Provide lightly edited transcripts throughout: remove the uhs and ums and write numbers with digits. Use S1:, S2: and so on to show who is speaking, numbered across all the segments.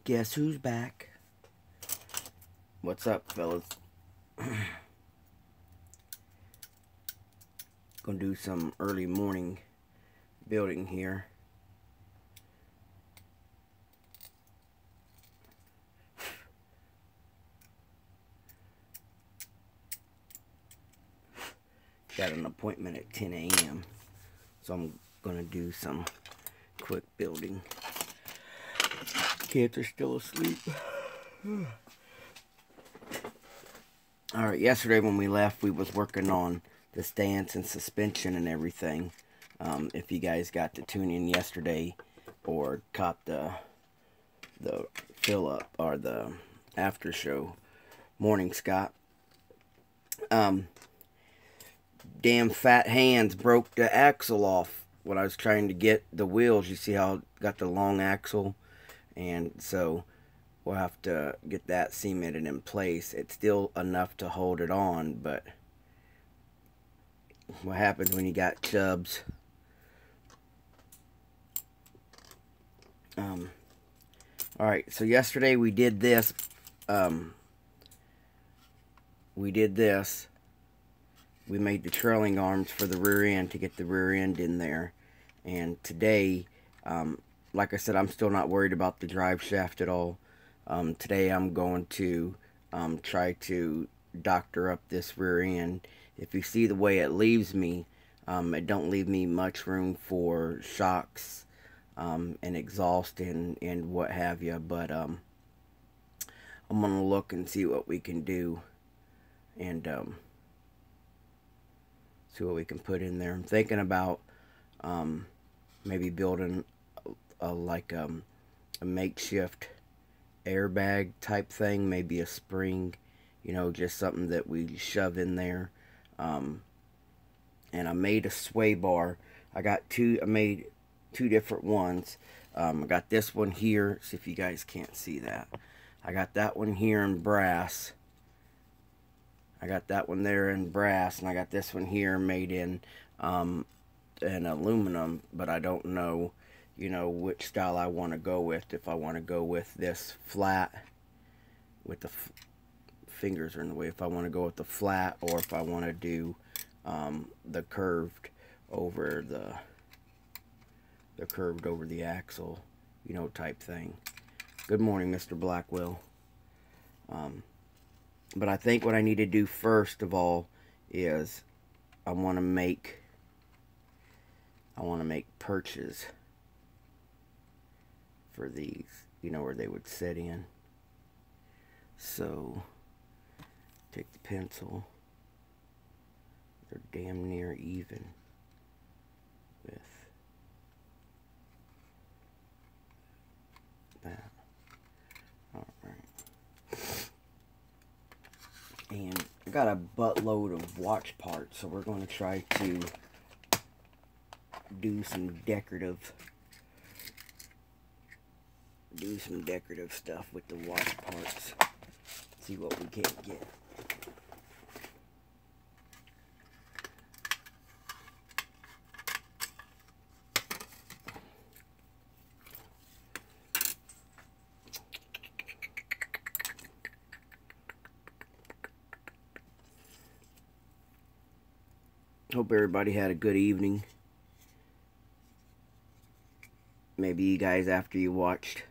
S1: Guess who's back? What's up, fellas? Gonna do some early morning building here. Got an appointment at 10 a.m. So I'm gonna do some quick building. Kids are still asleep. Alright, yesterday when we left, we was working on the stance and suspension and everything. If you guys got to tune in yesterday or caught the fill up or the after show. Morning, Scott. Damn fat hands broke the axle off when I was trying to get the wheels. You see how I got the long axle? And so we'll have to get that cemented in place. It's still enough to hold it on, but what happens when you got chubs? Alright, so yesterday we did this. We made the trailing arms for the rear end to get the rear end in there. And today, like I said, I'm still not worried about the drive shaft at all. Today I'm going to try to doctor up this rear end. If you see the way it leaves me, it don't leave me much room for shocks and exhaust and what have you. But I'm going to look and see what we can do and see what we can put in there. I'm thinking about maybe building a makeshift airbag type thing, maybe a spring, you know, just something that we shove in there. And I made a sway bar. I made two different ones. I got this one here. See if you guys can't see that. I got that one here in brass. I got that one there in brass, and I got this one here made in aluminum, but I don't know, you know, which style I want to go with. If I want to go with this flat, with the fingers are in the way, if I want to go with the flat, or if I want to do the curved over the axle, you know, type thing. Good morning, Mr. Blackwell. But I think what I need to do first of all is I want to make perches for these, you know, where they would sit in. So take the pencil. They're damn near even with that. Alright. And I got a buttload of watch parts, so we're going to try to do some decorative stuff with the watch parts. See what we can get. Hope everybody had a good evening. Maybe you guys, after you watched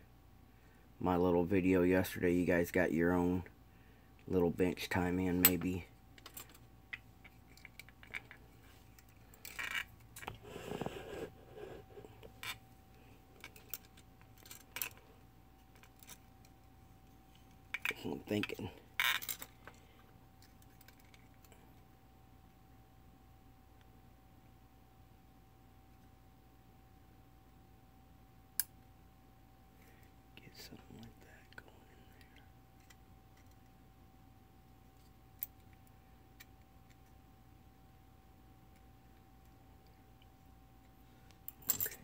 S1: my little video yesterday, you guys got your own little bench time in, maybe. I'm thinking. Something like that going in there. Okay.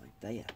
S1: like that.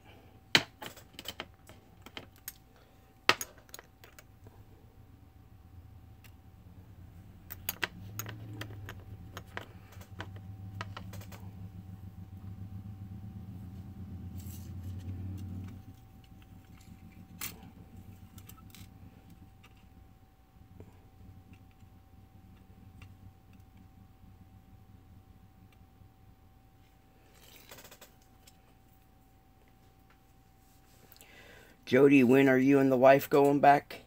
S1: Jody, when are you and the wife going back?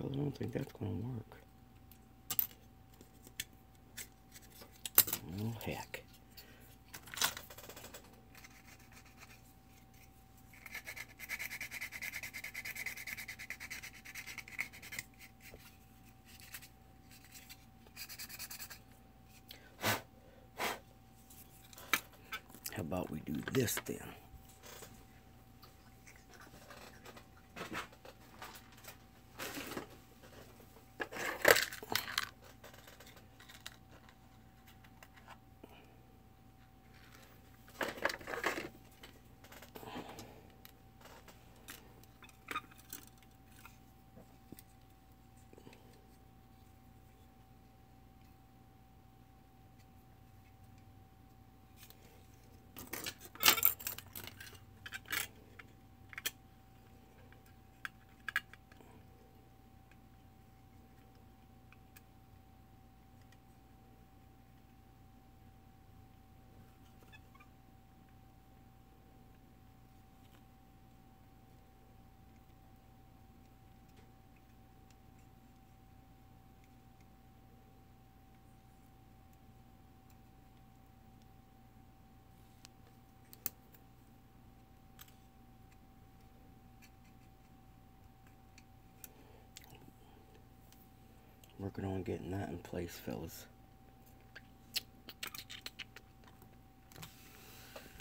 S1: I don't think that's going to work. Oh, heck. How about we do this then? Working on getting that in place, fellas.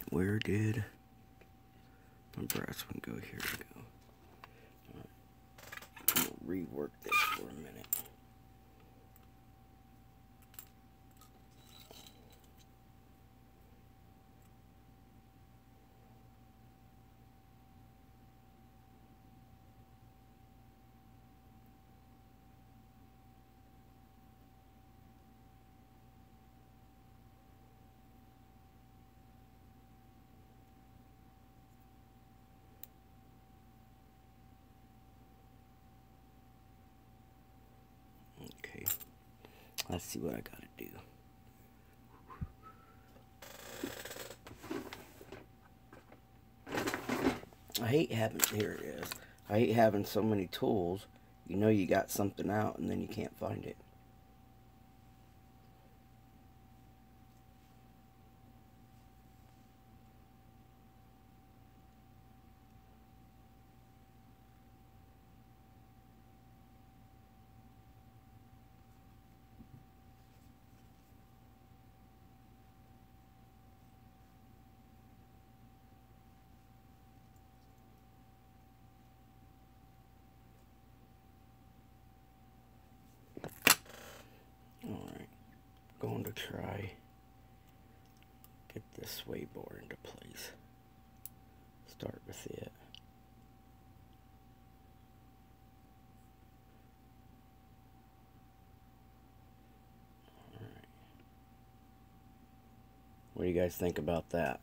S1: Where did my brass one go? Here we go. Right. I'm gonna rework this for a minute. Okay, let's see what I gotta do. I hate having, here it is. I hate having so many tools. You know you got something out and then you can't find it. Alright, going to try get this sway bar into place. Start with it. Alright. What do you guys think about that?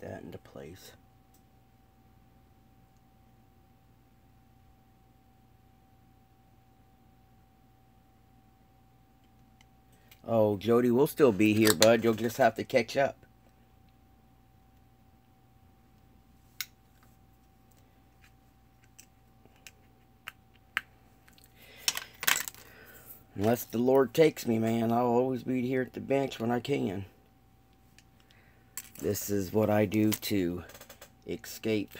S1: that into place. Oh, Jody, we'll still be here, bud. You'll just have to catch up. Unless the Lord takes me, man, I'll always be here at the bench when I can. This is what I do to escape.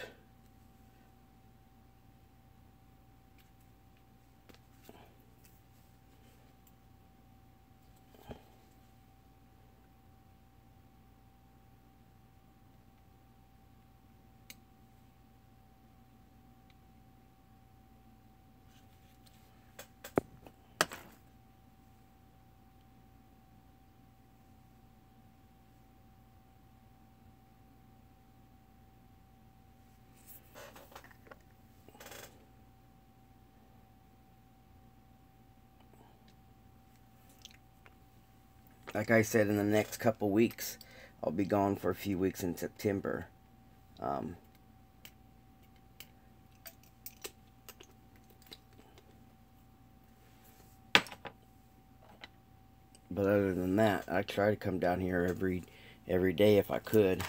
S1: Like I said, in the next couple weeks, I'll be gone for a few weeks in September. But other than that, I try to come down here every day if I could.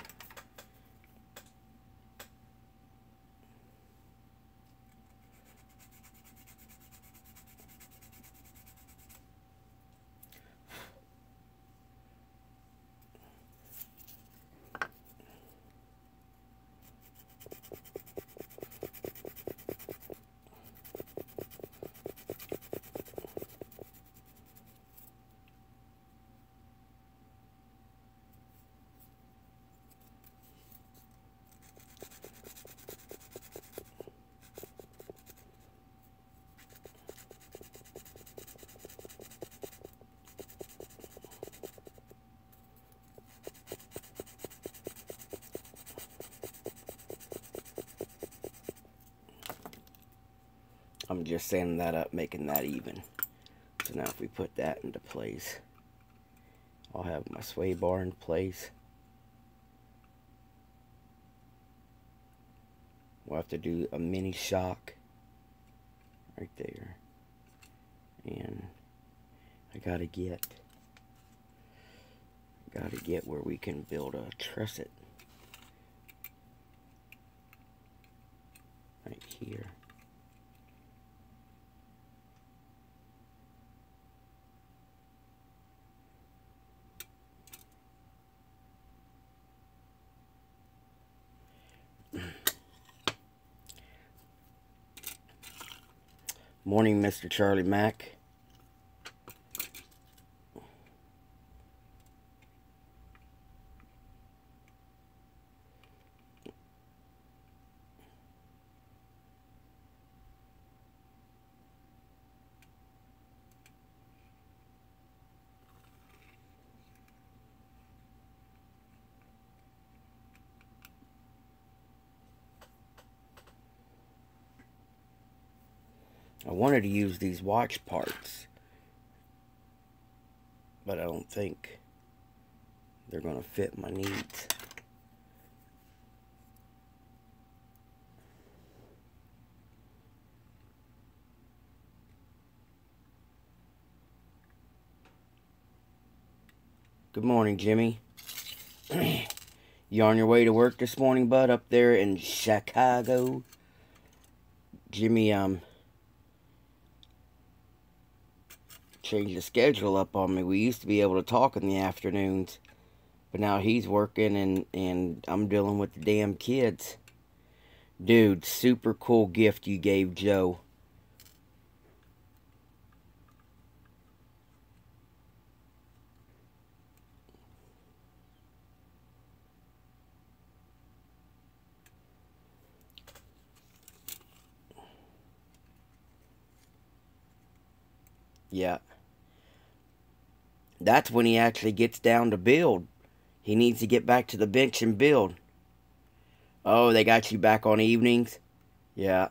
S1: I'm just sanding that up, making that even. So now if we put that into place, I'll have my sway bar in place. We'll have to do a mini shock right there. And I gotta get where we can build a trusset right here. Morning, Mr. Charlie Mack. I wanted to use these watch parts, but I don't think they're going to fit my needs. Good morning, Jimmy. You on your way to work this morning, bud, up there in Chicago? Jimmy, changed the schedule up on me. We used to be able to talk in the afternoons, but now he's working and I'm dealing with the damn kids. Dude, super cool gift you gave Joe. Yeah. That's when he actually gets down to build. He needs to get back to the bench and build. Oh, they got you back on evenings? Yeah.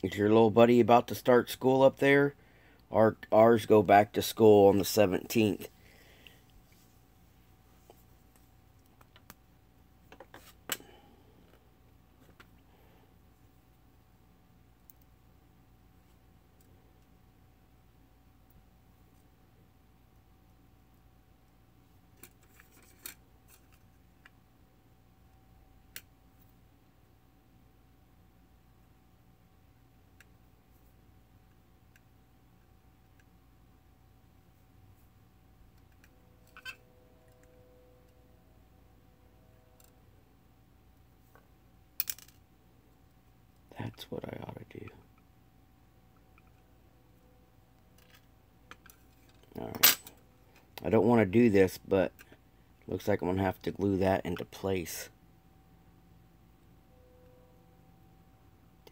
S1: Is your little buddy about to start school up there? Ours go back to school on the 17th. That's what I ought to do. Alright. I don't want to do this, but looks like I'm going to have to glue that into place.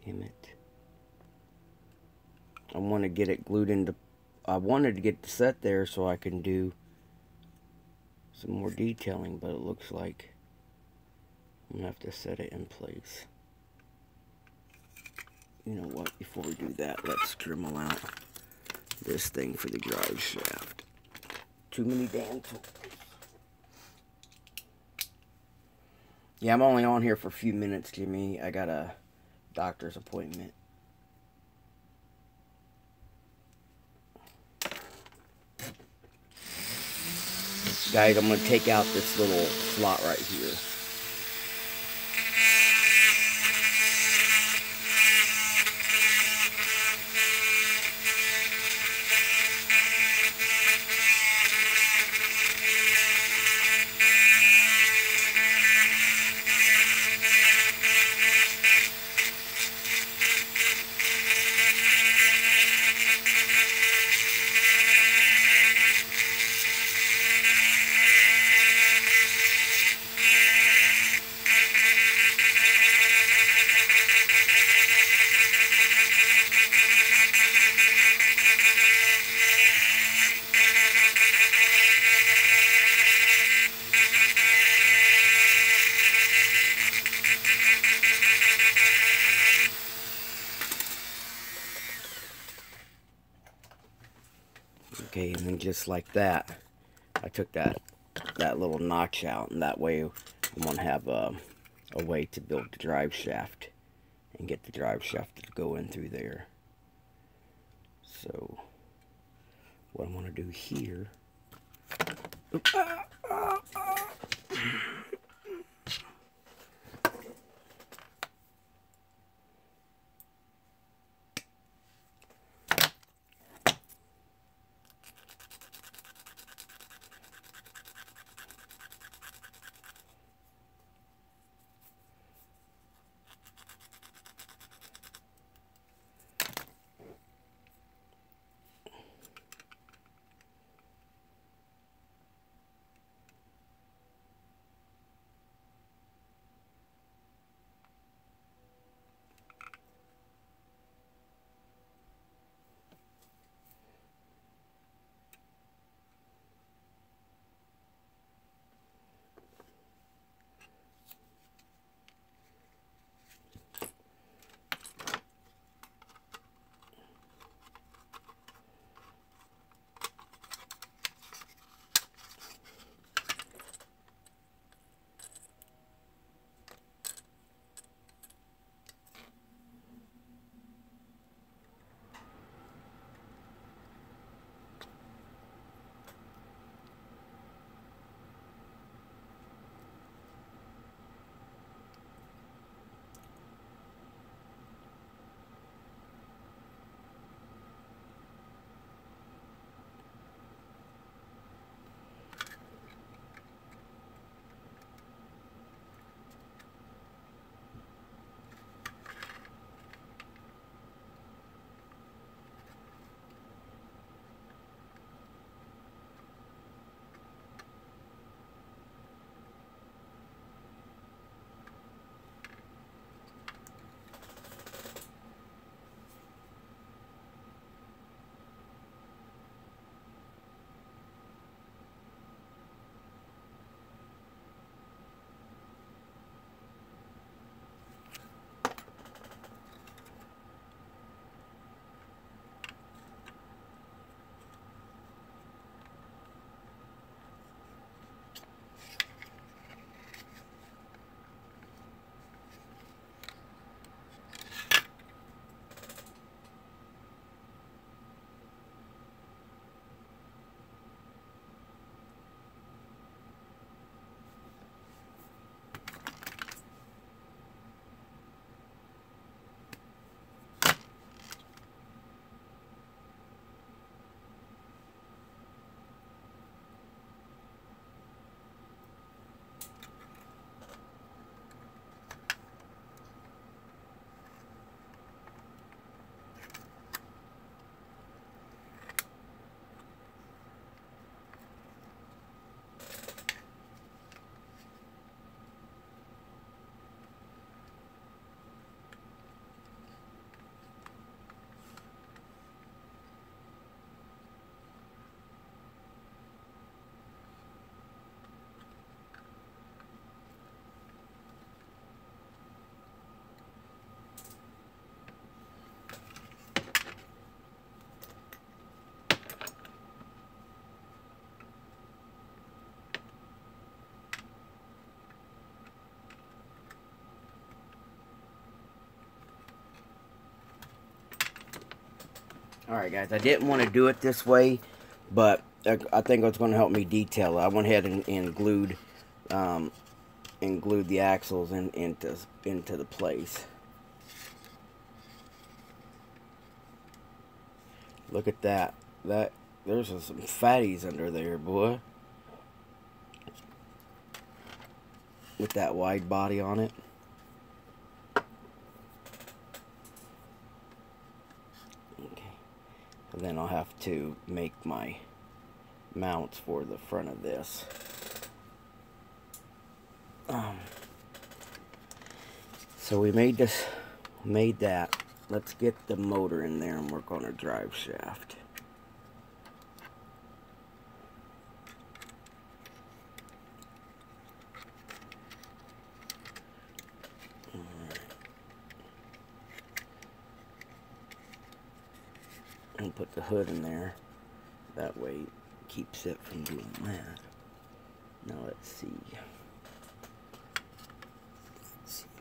S1: Damn it. I want to get it glued into... I wanted to get the set there so I can do some more detailing, but it looks like I'm going to have to set it in place. You know what, before we do that, let's Dremel out this thing for the drive shaft. Too many damn tools. Yeah, I'm only on here for a few minutes, Jimmy. I got a doctor's appointment. Guys, I'm going to take out this little slot right here. Okay, and then just like that, I took that little notch out, and that way I'm going to have a way to build the drive shaft and get the drive shaft to go in through there. So, what I'm going to do here... Alright guys, I didn't want to do it this way, but I think it's going to help me detail it. I went ahead and glued the axles into the place. Look at that. There's some fatties under there, boy. With that wide body on it. Okay. And then I'll have to make my mounts for the front of this. So we made that. Let's get the motor in there and work on our drive shaft. And put the hood in there. That way it keeps it from doing that. Now let's see.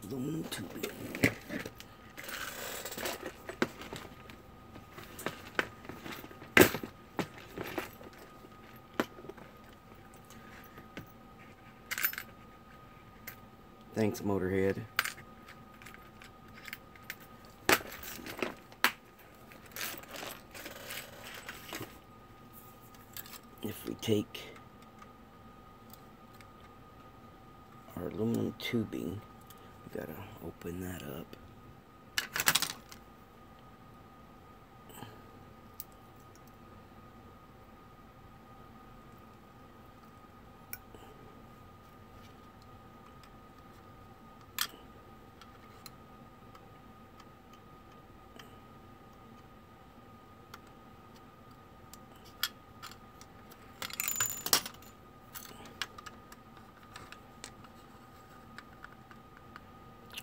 S1: Aluminum tubing. Thanks, Motorhead. If we take our aluminum tubing, we gotta open that up.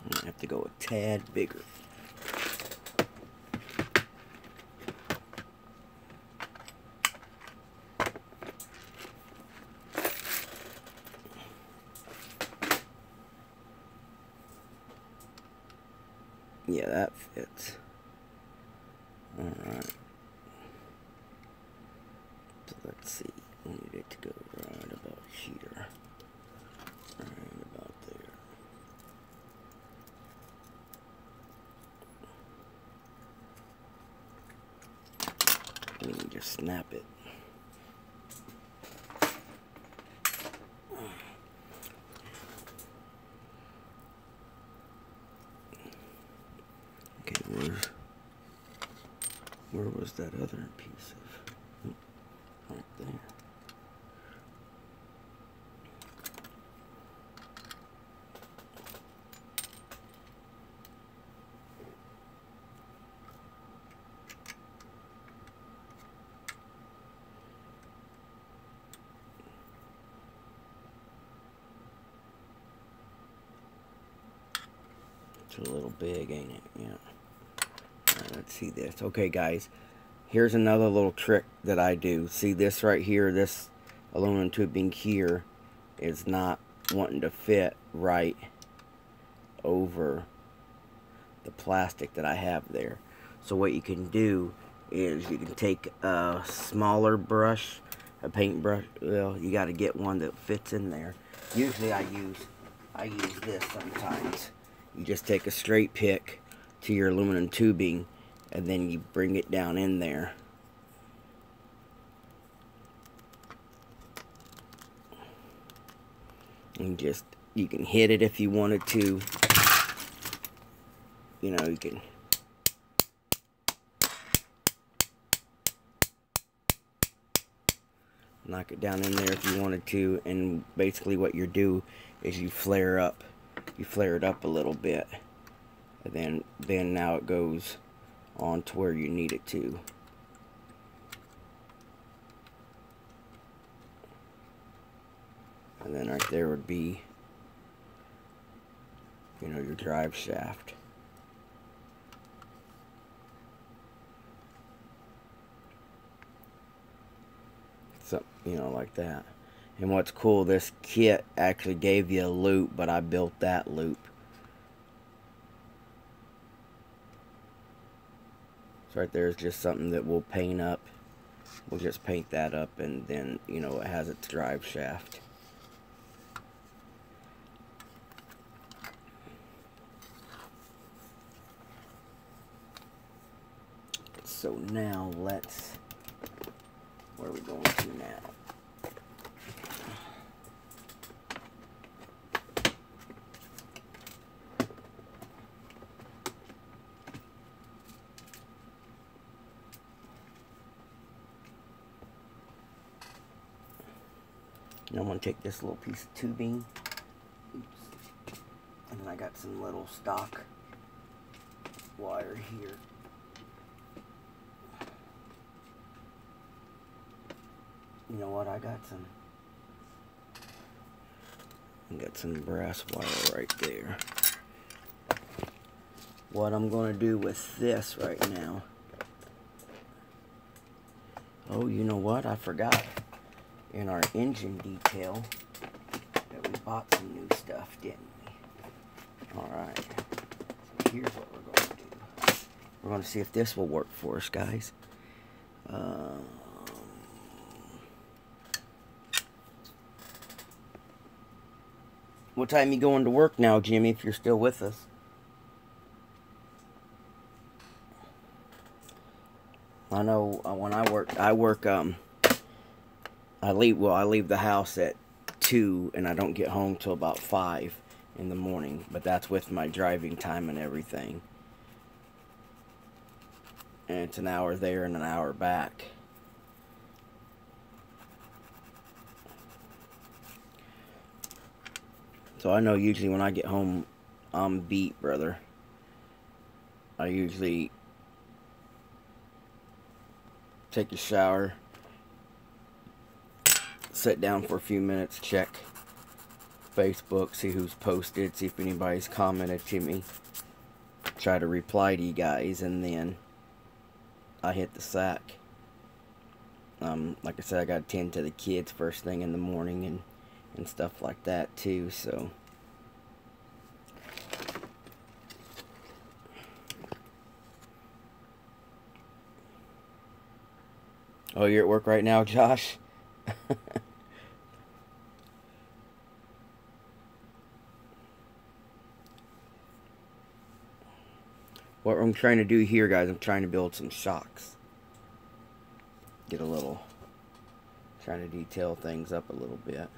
S1: I'm gonna have to go a tad bigger. Yeah, that fits. Alright. So let's see. We need it to go right about here. Right about there. We can just snap it. Okay, where was that other piece of? Right there. It's a little big, ain't it? Yeah. Right, let's see this. Okay, guys. Here's another little trick that I do. See this right here? This aluminum tubing here is not wanting to fit right over the plastic that I have there. So what you can do is you can take a smaller brush, a paintbrush. Well, you got to get one that fits in there. Usually I use this sometimes. You just take a straight pick to your aluminum tubing and then you bring it down in there. And you can hit it if you wanted to. You know, you can knock it down in there if you wanted to, and basically what you do is you flare it up a little bit, and then now it goes on to where you need it to. And then right there would be, you know, your drive shaft. So, you know, like that. And what's cool, this kit actually gave you a loop, but I built that loop. So right there is just something that we'll paint up. We'll just paint that up, and then, you know, it has its drive shaft. So now let's, where are we going to now? And I'm going to take this little piece of tubing. Oops. And then I got some little stock wire here. You know what? I got some brass wire right there. What I'm going to do with this right now. Oh, you know what? I forgot. In our engine detail that we bought some new stuff, didn't we? Alright. So here's what we're going to do. We're going to see if this will work for us, guys. What time you going to work now, Jimmy, if you're still with us? I know when I leave the house at 2 and I don't get home till about 5 in the morning, but that's with my driving time and everything. And it's an hour there and an hour back. So I know usually when I get home, I'm beat, brother. I usually take a shower, sit down for a few minutes, check Facebook, see who's posted, see if anybody's commented to me, try to reply to you guys, and then I hit the sack. Like I said, I gotta tend to the kids first thing in the morning and stuff like that too, so. Oh, you're at work right now, Josh? What I'm trying to do here, guys, I'm trying to build some shocks. Get a little, trying to detail things up a little bit.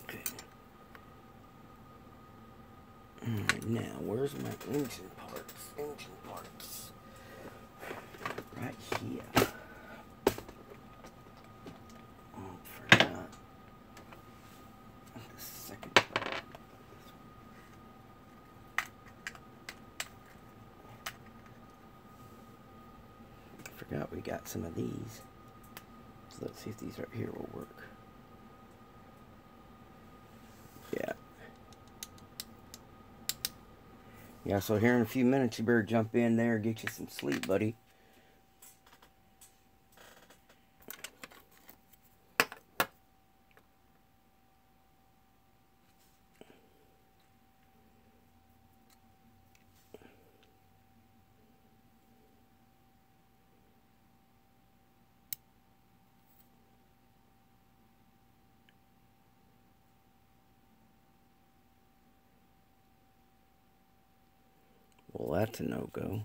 S1: Okay. Alright, now, where's my engine parts? Engine parts. Right here. Oh, forgot. The second part. Forgot we got some of these. So let's see if these right here will work. Yeah. Yeah, so here in a few minutes, you better jump in there and get you some sleep, buddy. Well, that's a no-go.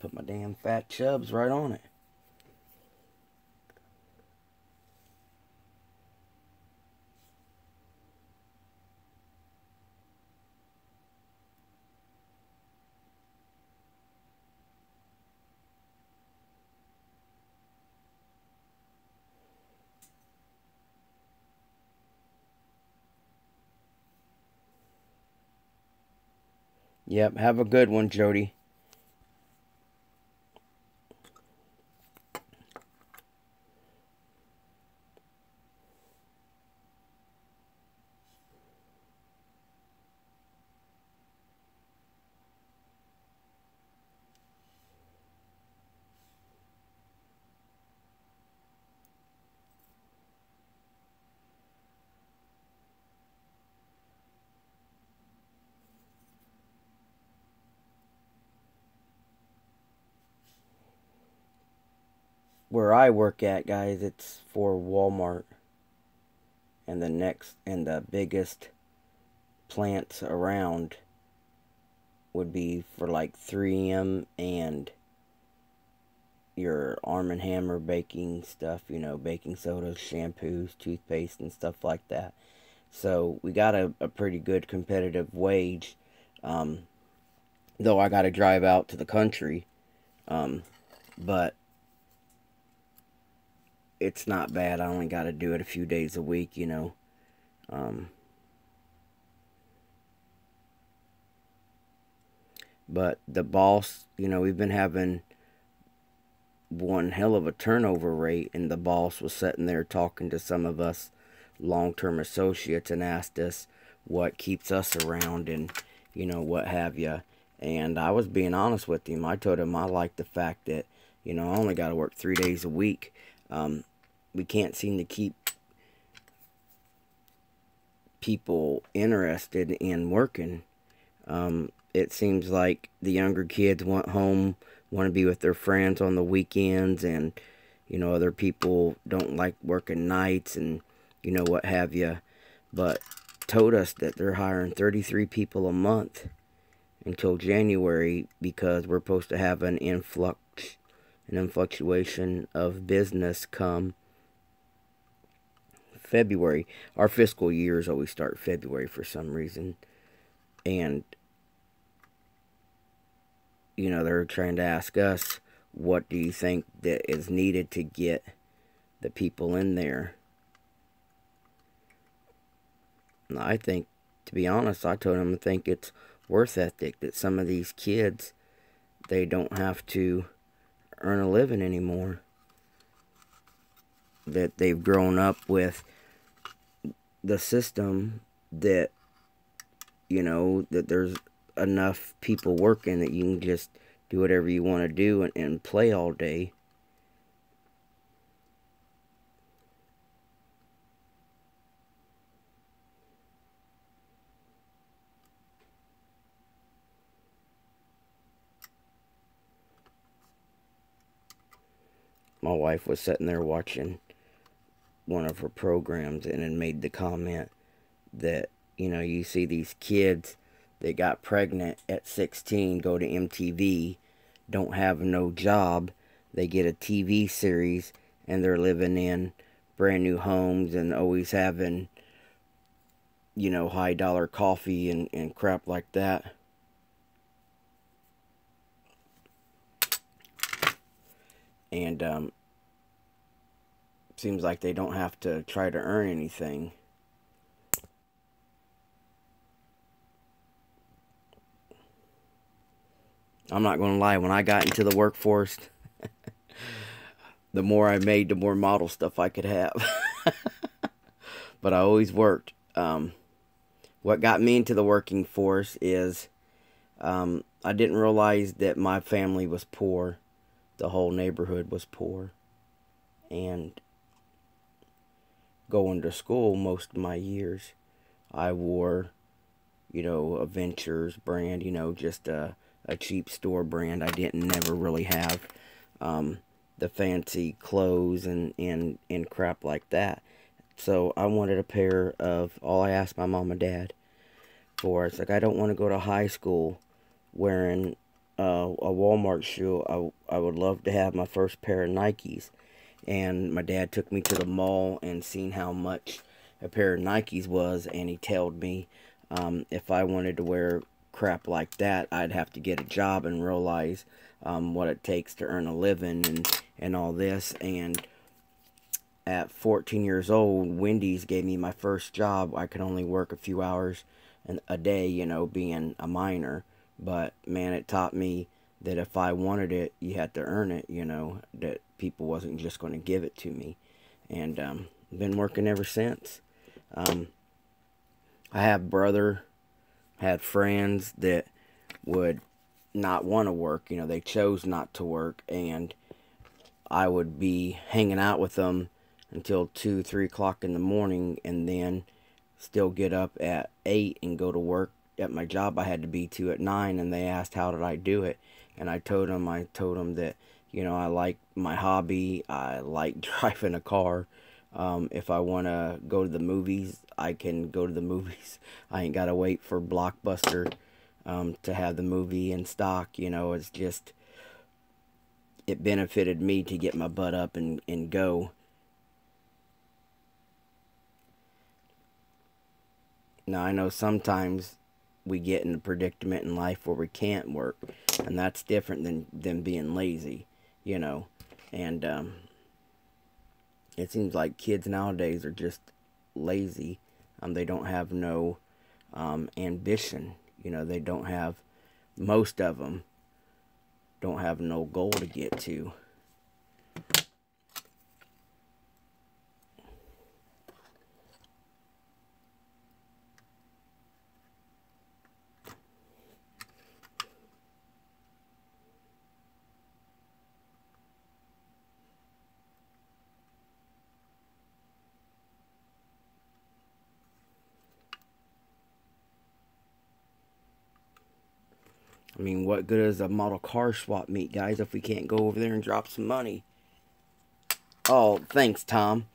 S1: Put my damn fat chubs right on it. Yep, have a good one, Jody. where I work at, guys, it's for Walmart, and the biggest plants around would be for like 3M and your Arm & Hammer baking stuff, you know, baking sodas, shampoos, toothpaste, and stuff like that. So we got a pretty good competitive wage, though I got to drive out to the country, but it's not bad. I only got to do it a few days a week, you know. But the boss, you know, we've been having one hell of a turnover rate, and the boss was sitting there talking to some of us long-term associates and asked us what keeps us around and, you know, what have you. And I was being honest with him. I told him I like the fact that, you know, I only got to work 3 days a week. We can't seem to keep people interested in working. It seems like the younger kids want home, want to be with their friends on the weekends, and, you know, other people don't like working nights and, you know, what have you. But told us that they're hiring 33 people a month until January, because we're supposed to have an influctuation of business come February. Our fiscal years always start February for some reason. And, you know, they're trying to ask us, what do you think that is needed to get the people in there? And I think, to be honest, I told them I think it's worth ethic, that some of these kids, they don't have to earn a living anymore. That they've grown up with the system that, you know, that there's enough people working that you can just do whatever you want to do and play all day. My wife was sitting there watching one of her programs and then made the comment that, you know, you see these kids that got pregnant at 16, go to MTV, don't have no job, they get a TV series, and they're living in brand new homes and always having, you know, high dollar coffee and crap like that. And seems like they don't have to try to earn anything. I'm not going to lie, when I got into the workforce, the more I made, the more model stuff I could have. But I always worked. What got me into the working force is I didn't realize that my family was poor. The whole neighborhood was poor. And going to school most of my years, I wore, you know, a Ventures brand, you know, just a cheap store brand. I didn't never really have the fancy clothes and crap like that. So I wanted a pair of, all I asked my mom and dad for, it's like, I don't want to go to high school wearing a Walmart shoe. I would love to have my first pair of Nikes. And my dad took me to the mall and seen how much a pair of Nikes was, and he told me if I wanted to wear crap like that, I'd have to get a job and realize what it takes to earn a living and all this. And at 14 years old, Wendy's gave me my first job. I could only work a few hours a day, you know, being a minor. But, man, it taught me that if I wanted it, you had to earn it, you know, that people wasn't just going to give it to me. And been working ever since. I have had friends that would not want to work. You know, they chose not to work, and I would be hanging out with them until 2, 3 o'clock in the morning, and then still get up at 8 and go to work at my job I had to be to at 9. And they asked how did I do it, and I told them that, You know, I like my hobby. I like driving a car. If I want to go to the movies, I can go to the movies. I ain't got to wait for Blockbuster to have the movie in stock. You know, it's just, it benefited me to get my butt up and go. Now, I know sometimes we get in a predicament in life where we can't work, and that's different than being lazy, you know. And it seems like kids nowadays are just lazy. They don't have no ambition. You know, they don't have, most of them don't have no goal to get to. I mean, what good is a model car swap meet, guys, if we can't go over there and drop some money? Oh, thanks, Tom.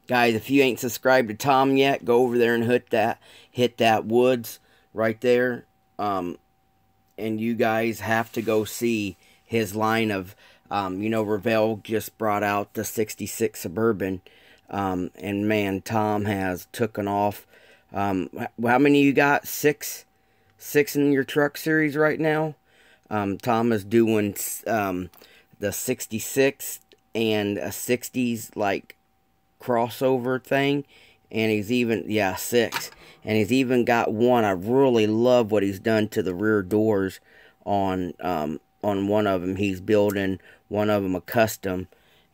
S1: Guys, if you ain't subscribed to Tom yet, go over there and hit that Woods right there. And you guys have to go see his line of, you know, Revell just brought out the 66 Suburban. And man, Tom has taken off. How many you got? Six in your truck series right now. Tom is doing the 66 and a 60s like crossover thing, and he's even, yeah, 6, and he's even got one. I really love what he's done to the rear doors on one of them. He's building one of them a custom,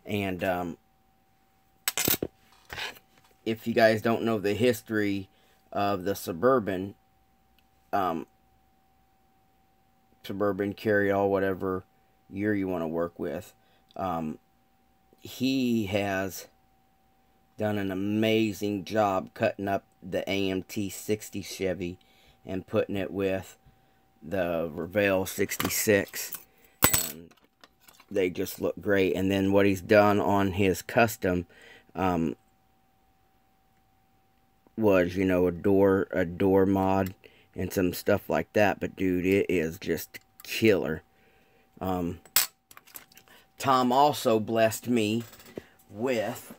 S1: and if you guys don't know the history of the Suburban, Suburban Carryall, whatever year you want to work with, he has done an amazing job cutting up the AMT 60 Chevy and putting it with the Revell 66. They just look great. And then what he's done on his custom was, you know, a door mod and some stuff like that. But dude, it is just killer. Tom also blessed me with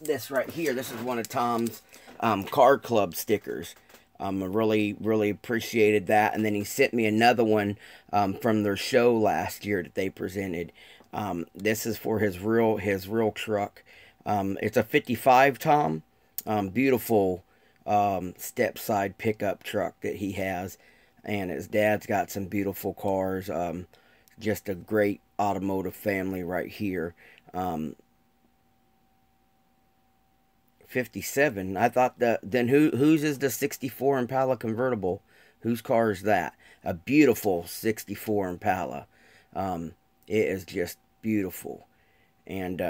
S1: this right here. This is one of Tom's car club stickers. I really appreciated that. And then he sent me another one from their show last year that they presented. This is for his real truck. It's a 55 Tom. Beautiful step side pickup truck that he has. And his dad's got some beautiful cars. Just a great automotive family right here. 57. I thought then whose is the 64 Impala convertible? Whose car is that? A beautiful 64 Impala. It is just beautiful. And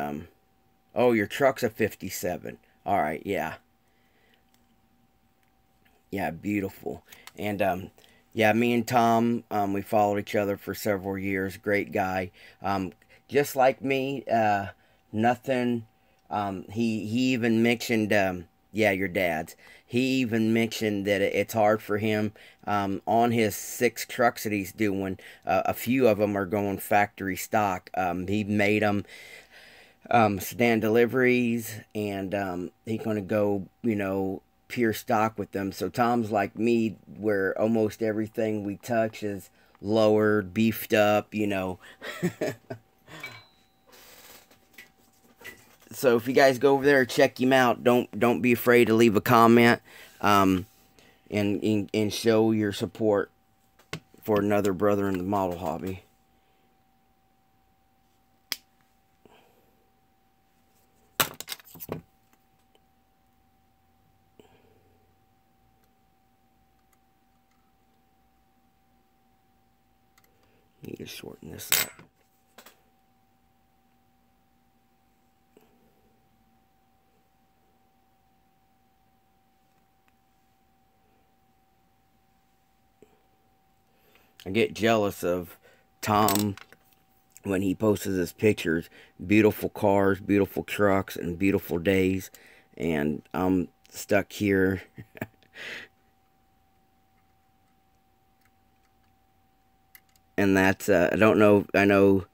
S1: oh, your truck's a 57. All right, yeah. Yeah, beautiful. And yeah, me and Tom, we followed each other for several years. Great guy. Just like me, nothing. He even mentioned, yeah, your dad's. He even mentioned that it's hard for him on his 6 trucks that he's doing. A few of them are going factory stock. He made them sedan deliveries, and he's going to go, you know, pure stock with them. So Tom's like me, where almost everything we touch is lowered, beefed up, you know. So if you guys go over there, check him out. Don't be afraid to leave a comment, and show your support for another brother in the model hobby. Need to shorten this up. I get jealous of Tom when he posts his pictures. Beautiful cars, beautiful trucks, and beautiful days. And I'm stuck here. And that's, I don't know, I know,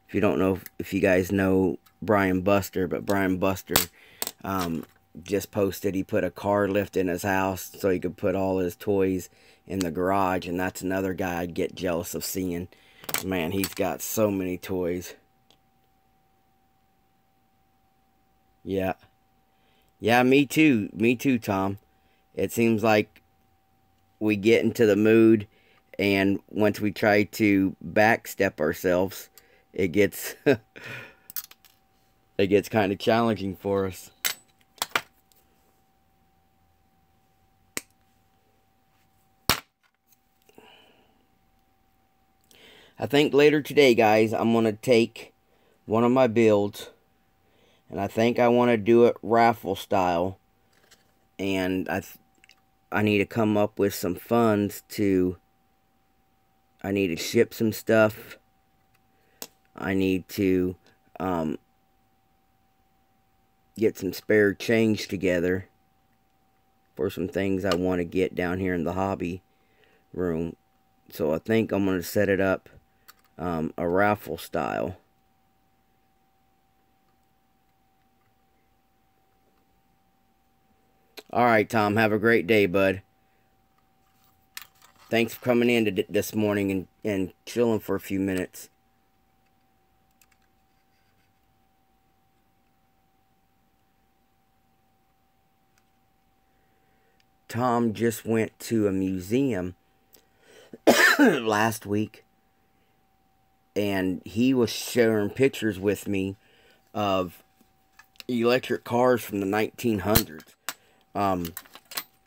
S1: if you don't know, if you guys know Brian Buster, but Brian Buster just posted he put a car lift in his house so he could put all his toys in the garage, and that's another guy I'd get jealous of seeing. Man, he's got so many toys. Yeah. Yeah, me too. Me too, Tom. It seems like we get into the mood, and once we try to backstep ourselves, it gets it gets kind of challenging for us. I think later today, guys, I'm going to take one of my builds, and I think I want to do it raffle style, and I need to come up with some funds I need to ship some stuff. I need to get some spare change together for some things I want to get down here in the hobby room. So I think I'm going to set it up a raffle style. Alright, Tom, have a great day, bud. Thanks for coming in this morning and chilling for a few minutes. Tom just went to a museum last week, and he was sharing pictures with me of electric cars from the 1900s.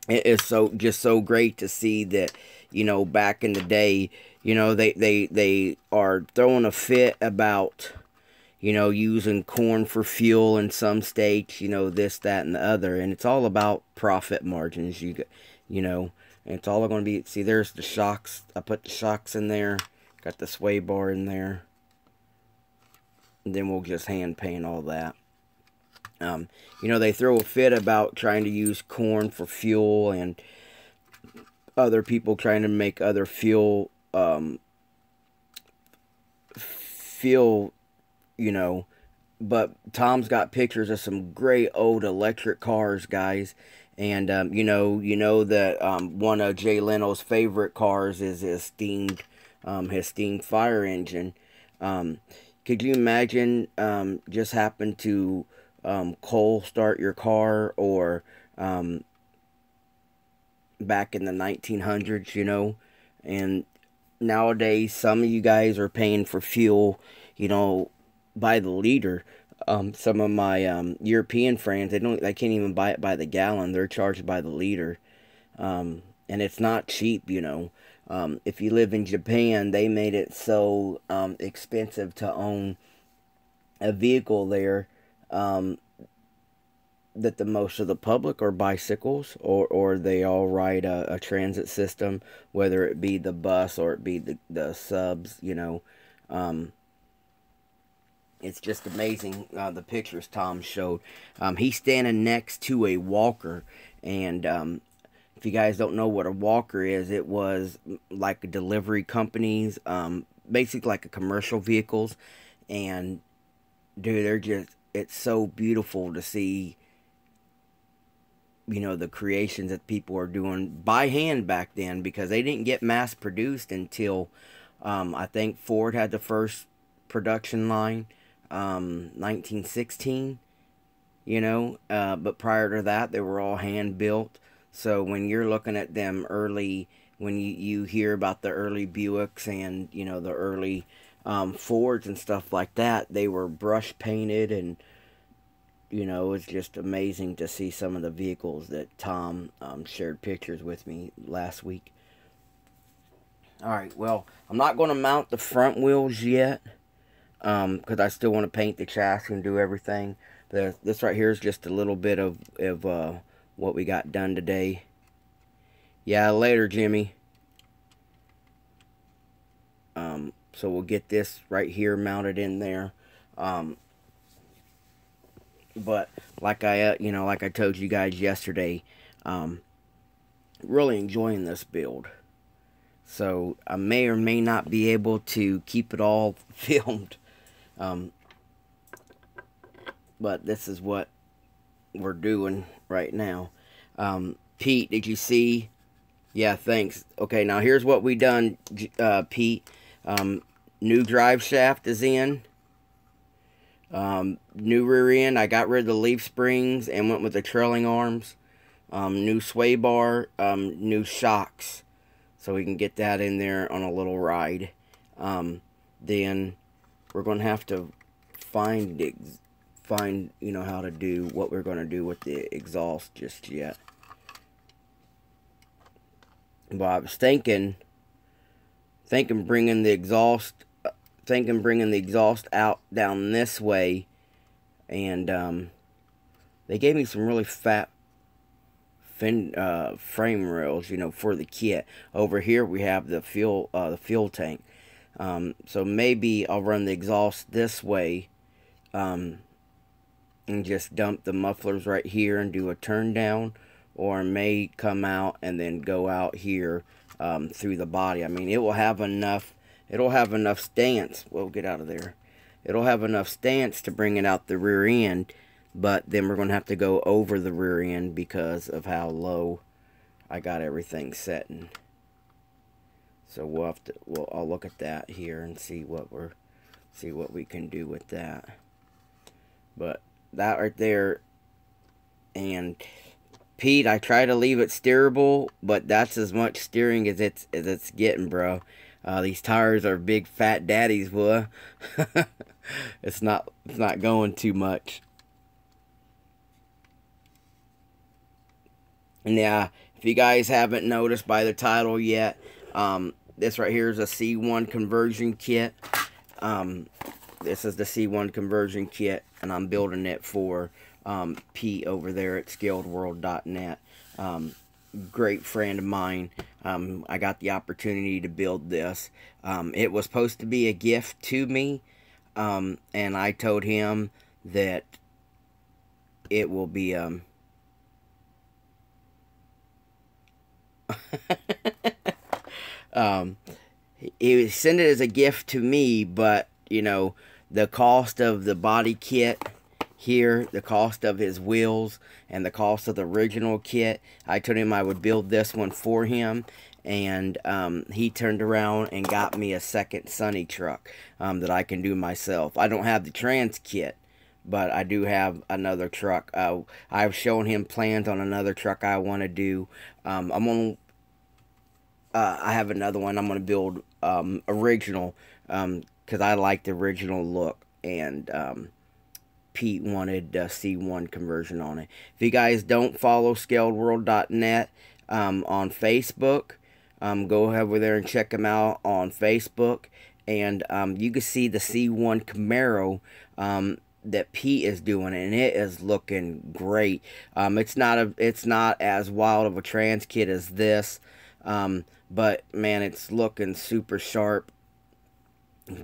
S1: It is so great to see that, you know, back in the day, you know, they are throwing a fit about, you know, using corn for fuel in some states, you know, this, that, and the other, and it's all about profit margins. You know, and it's all going to be. See, there's the shocks. I put the shocks in there. Got the sway bar in there. And then we'll just hand paint all that. You know, they throw a fit about trying to use corn for fuel, and other people trying to make other fuel, you know. But Tom's got pictures of some great old electric cars, guys. And, you know that one of Jay Leno's favorite cars is his steamed fire engine. Could you imagine just happen to coal start your car, or back in the 1900s, you know? And nowadays, some of you guys are paying for fuel, you know, by the liter. Some of my European friends, they can't even buy it by the gallon. They're charged by the liter. And it's not cheap, you know. If you live in Japan, they made it so expensive to own a vehicle there, that the most of the public are bicycles, or they all ride a transit system, whether it be the bus or it be the subs, you know. It's just amazing, the pictures Tom showed. He's standing next to a walker, and if you guys don't know what a walker is, it was like delivery companies, basically like a commercial vehicles. And dude, it's so beautiful to see, you know, the creations that people are doing by hand back then, because they didn't get mass produced until I think Ford had the first production line, 1916, you know, but prior to that, they were all hand built. So when you're looking at them early, when you hear about the early Buicks and, you know, the early Fords and stuff like that, they were brush painted, and, you know, it's just amazing to see some of the vehicles that Tom shared pictures with me last week. Alright, well, I'm not going to mount the front wheels yet, because I still want to paint the chassis and do everything. This right here is just a little bit of what we got done today. Yeah, later, Jimmy. So we'll get this right here mounted in there. But like like I told you guys yesterday, really enjoying this build. So I may or may not be able to keep it all filmed. But this is what we're doing right now. Pete, did you see? Yeah, thanks. Okay, now here's what we done, Pete. New drive shaft is in. New rear end. I got rid of the leaf springs and went with the trailing arms. New sway bar. New shocks. So we can get that in there on a little ride. Then we're going to have to find how to do what we're going to do with the exhaust just yet. But I was thinking bringing the exhaust out down this way, and they gave me some really fat frame rails, for the kit. Over here we have the fuel tank. So maybe I'll run the exhaust this way, and just dump the mufflers right here and do a turn down, or may come out and then go out here through the body. I mean, it'll have enough stance. We'll get out of there. It'll have enough stance to bring it out the rear end, but then we're going to have to go over the rear end because of how low I got everything setting. So I'll look at that here and see what we can do with that. But that right there, and Pete, I try to leave it steerable, but that's as much steering as it's getting, bro. These tires are big fat daddies, boy. It's not going too much. And yeah, if you guys haven't noticed by the title yet, this right here is a C1 conversion kit. This is the C1 conversion kit, and I'm building it for Pete over there at scaledworld.net. Great friend of mine. I got the opportunity to build this. It was supposed to be a gift to me, and I told him that it will be he sent it as a gift to me, but the cost of the body kit here, the cost of his wheels, and the cost of the original kit, I told him I would build this one for him, and he turned around and got me a second Sunny truck that I can do myself. I don't have the trans kit, but I do have another truck. I've shown him plans on another truck I want to do. I have another one I'm going to build original, because I like the original look, and Pete wanted a C1 conversion on it. If you guys don't follow scaledworld.net on Facebook, go over there and check them out on Facebook, and you can see the C1 Camaro that Pete is doing, and it is looking great. It's not as wild of a trans kit as this, but man, it's looking super sharp.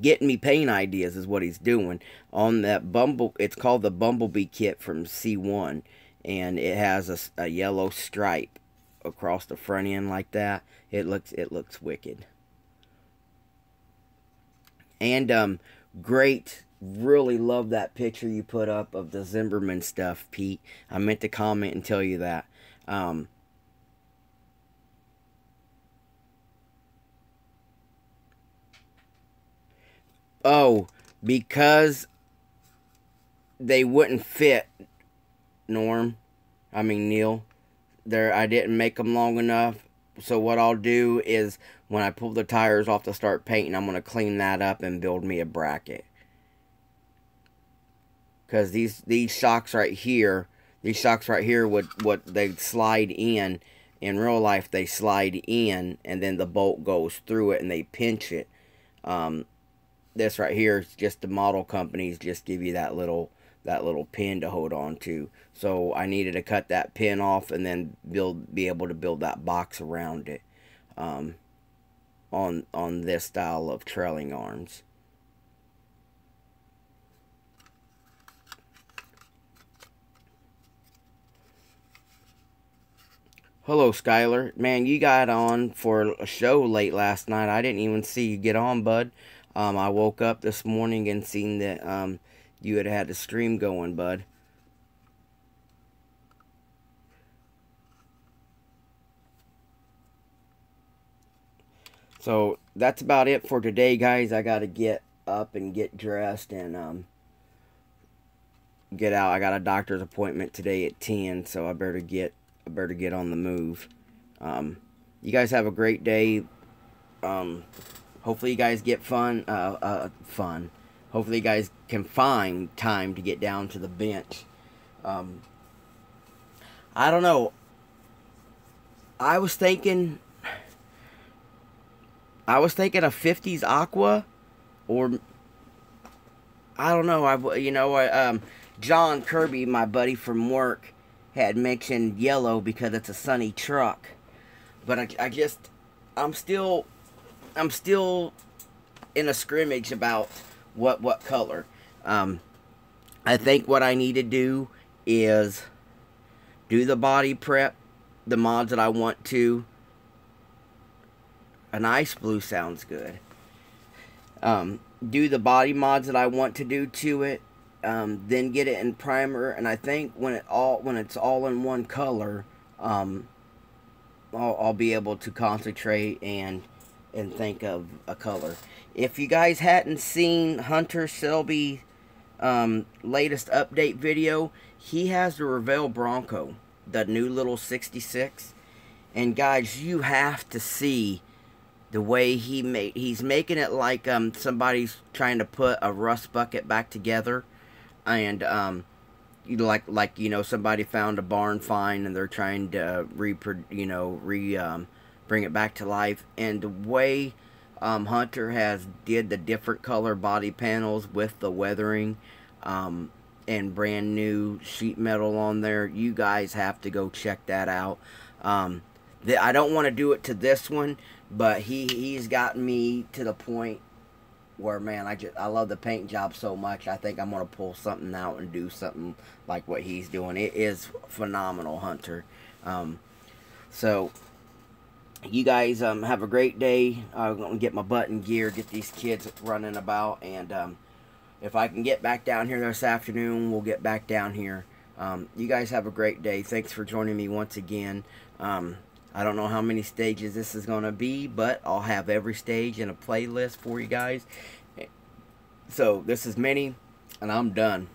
S1: Getting me paint ideas is what he's doing on that it's called the Bumblebee kit from C1, and it has a yellow stripe across the front end like that. It looks wicked. And great, really love that picture you put up of the Zimmerman stuff, Pete. I meant to comment and tell you that. Oh, because they wouldn't fit, Neil. I didn't make them long enough. So what I'll do is, when I pull the tires off to start painting, I'm going to clean that up and build me a bracket. Because these shocks right here, would they slide in. In real life, they slide in, and then the bolt goes through it, and they pinch it. This right here is just the model companies just give you that little pin to hold on to. So I needed to cut that pin off and then be able to build that box around it. on this style of trailing arms. Hello, Skylar. Man, you got on for a show late last night. I didn't even see you get on, bud. I woke up this morning and seen that you had the stream going, bud. So that's about it for today, guys. I gotta get up and get dressed and get out. I got a doctor's appointment today at 10, so I better get on the move. You guys have a great day. Hopefully you guys get fun. Hopefully you guys can find time to get down to the bench. I don't know. I was thinking a 50s Aqua, or I don't know. John Kirby, my buddy from work, had mentioned yellow because it's a sunny truck. But I'm still in a scrimmage about what color. I think what I need to do is do the body prep, the mods that I want to. An ice blue sounds good. Do the body mods that I want to do to it. Then get it in primer, and I think when it's all in one color, I'll be able to concentrate and think of a color. If you guys hadn't seen Hunter Selby latest update video, he has the Revell Bronco, the new little 66, and guys, you have to see the way he's making it like somebody's trying to put a rust bucket back together. And somebody found a barn find and they're trying to bring it back to life. And the way Hunter has did the different color body panels with the weathering and brand new sheet metal on there, you guys have to go check that out. I don't want to do it to this one, but he's gotten me to the point where, man, I love the paint job so much. I think I'm going to pull something out and do something like what he's doing. It is phenomenal, Hunter. So, you guys have a great day. I'm going to get my butt in gear, get these kids running about, and if I can get back down here this afternoon, we'll get back down here. You guys have a great day. Thanks for joining me once again. I don't know how many stages this is going to be, but I'll have every stage in a playlist for you guys. So, this is Minnie, and I'm done.